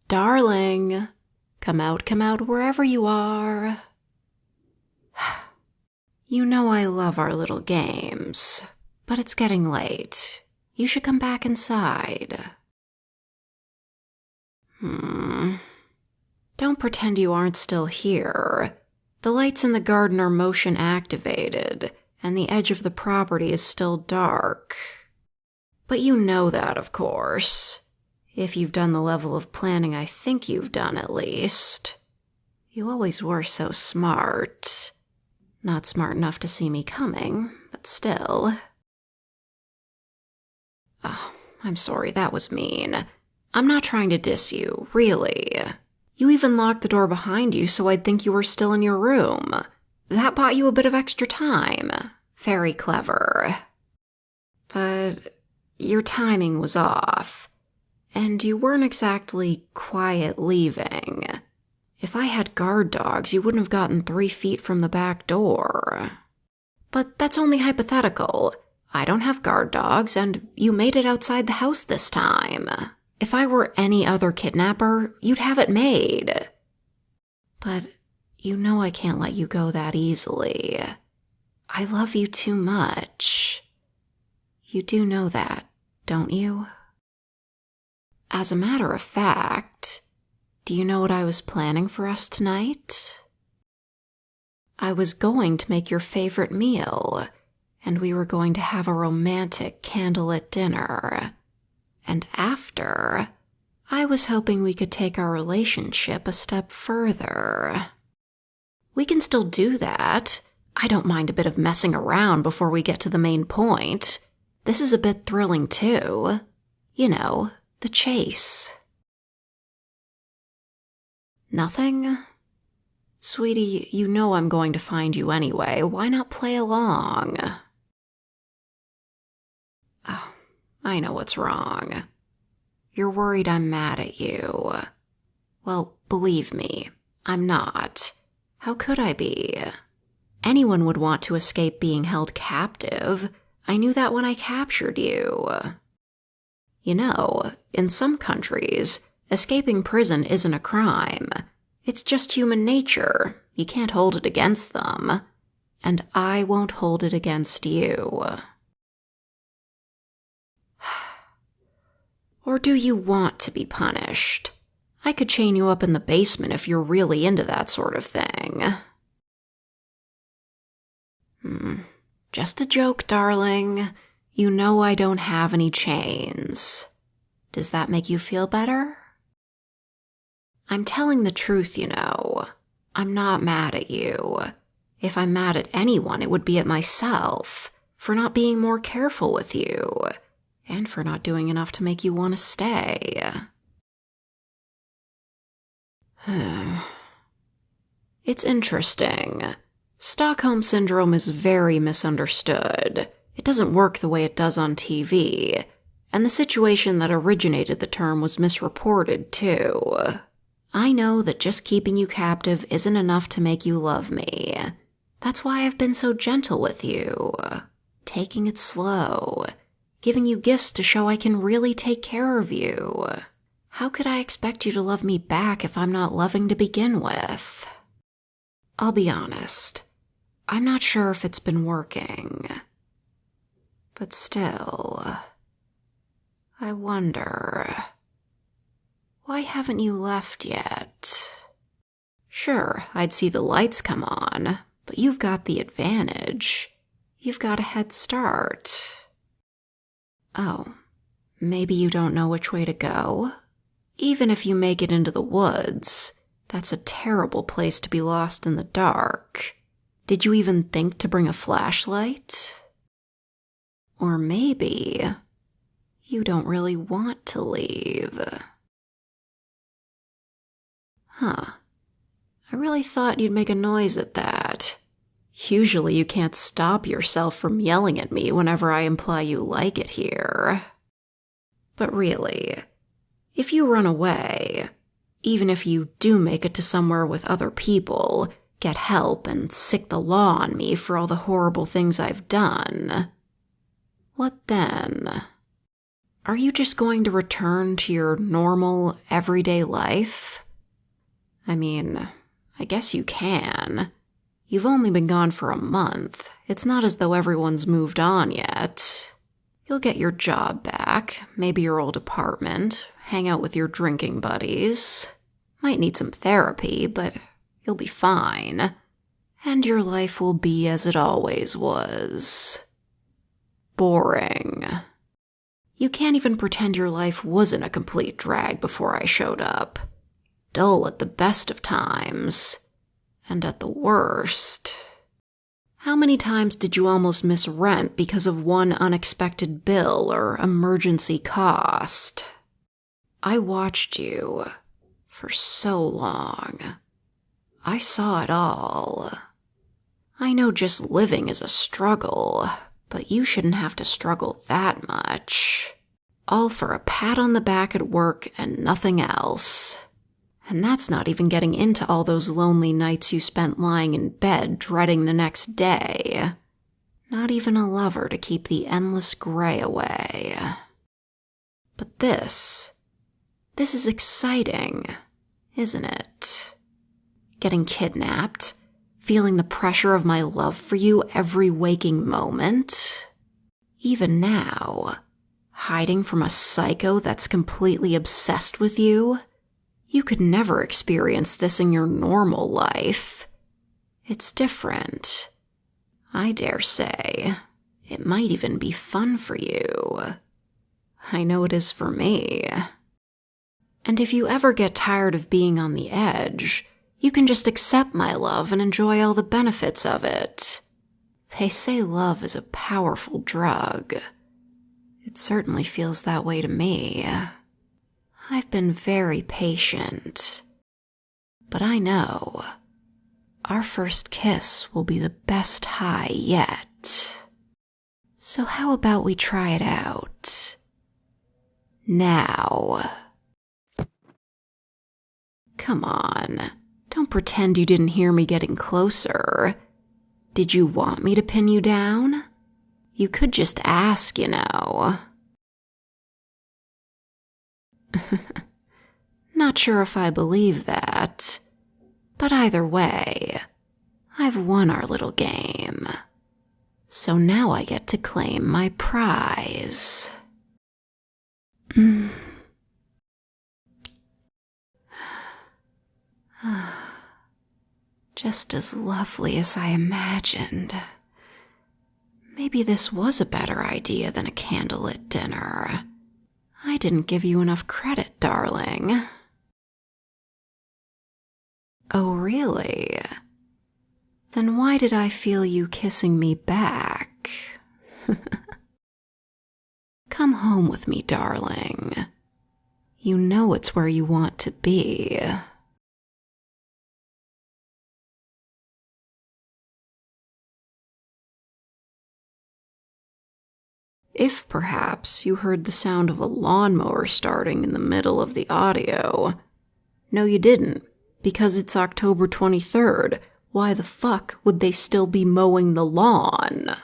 Darling, come out wherever you are. You know I love our little games, but it's getting late. You should come back inside. Don't pretend you aren't still here. The lights in the garden are motion activated, and the edge of the property is still dark. But you know that, of course. If you've done the level of planning I think you've done, at least. You always were so smart. Not smart enough to see me coming, but still. Oh, I'm sorry, that was mean. I'm not trying to diss you, really. You even locked the door behind you so I'd think you were still in your room. That bought you a bit of extra time. Very clever. But your timing was off. And you weren't exactly quiet leaving. If I had guard dogs, you wouldn't have gotten 3 feet from the back door. But that's only hypothetical. I don't have guard dogs, and you made it outside the house this time. If I were any other kidnapper, you'd have it made. But you know I can't let you go that easily. I love you too much. You do know that, don't you? As a matter of fact, do you know what I was planning for us tonight? I was going to make your favorite meal, and we were going to have a romantic candlelit dinner. And after, I was hoping we could take our relationship a step further. We can still do that. I don't mind a bit of messing around before we get to the main point. This is a bit thrilling too. You know, the chase. Nothing? Sweetie, you know I'm going to find you anyway. Why not play along? Oh, I know what's wrong. You're worried I'm mad at you. Well, believe me, I'm not. How could I be? Anyone would want to escape being held captive. I knew that when I captured you. You know, in some countries, escaping prison isn't a crime. It's just human nature. You can't hold it against them. And I won't hold it against you. Or do you want to be punished? I could chain you up in the basement if you're really into that sort of thing. Just a joke, darling. You know I don't have any chains. Does that make you feel better? I'm telling the truth, you know. I'm not mad at you. If I'm mad at anyone, it would be at myself for not being more careful with you, and for not doing enough to make you want to stay. It's interesting. Stockholm Syndrome is very misunderstood. It doesn't work the way it does on TV, and the situation that originated the term was misreported, too. I know that just keeping you captive isn't enough to make you love me. That's why I've been so gentle with you. Taking it slow. Giving you gifts to show I can really take care of you. How could I expect you to love me back if I'm not loving to begin with? I'll be honest. I'm not sure if it's been working. But still, I wonder, why haven't you left yet? Sure, I'd see the lights come on, but you've got the advantage. You've got a head start. Oh, maybe you don't know which way to go? Even if you make it into the woods, that's a terrible place to be lost in the dark. Did you even think to bring a flashlight? Or maybe you don't really want to leave. Huh. I really thought you'd make a noise at that. Usually you can't stop yourself from yelling at me whenever I imply you like it here. But really, if you run away, even if you do make it to somewhere with other people, get help and sick the law on me for all the horrible things I've done, what then? Are you just going to return to your normal, everyday life? I mean, I guess you can. You've only been gone for a month. It's not as though everyone's moved on yet. You'll get your job back, maybe your old apartment, hang out with your drinking buddies. Might need some therapy, but you'll be fine. And your life will be as it always was. Boring. You can't even pretend your life wasn't a complete drag before I showed up. Dull at the best of times. And at the worst. How many times did you almost miss rent because of one unexpected bill or emergency cost? I watched you for so long. I saw it all. I know just living is a struggle, but you shouldn't have to struggle that much. All for a pat on the back at work and nothing else. And that's not even getting into all those lonely nights you spent lying in bed dreading the next day. Not even a lover to keep the endless gray away. But this is exciting, isn't it? Getting kidnapped, feeling the pressure of my love for you every waking moment. Even now, hiding from a psycho that's completely obsessed with you. You could never experience this in your normal life. It's different. I dare say, it might even be fun for you. I know it is for me. And if you ever get tired of being on the edge, you can just accept my love and enjoy all the benefits of it. They say love is a powerful drug. It certainly feels that way to me. I've been very patient, but I know our first kiss will be the best high yet. So how about we try it out? Now. Come on, don't pretend you didn't hear me getting closer. Did you want me to pin you down? You could just ask, you know. Not sure if I believe that, but either way, I've won our little game. So now I get to claim my prize. Just as lovely as I imagined. Maybe this was a better idea than a candlelit dinner. I didn't give you enough credit, darling. Oh, really? Then why did I feel you kissing me back? Come home with me, darling. You know it's where you want to be. If perhaps you heard the sound of a lawnmower starting in the middle of the audio. No, you didn't, because it's October 23rd. Why the fuck would they still be mowing the lawn?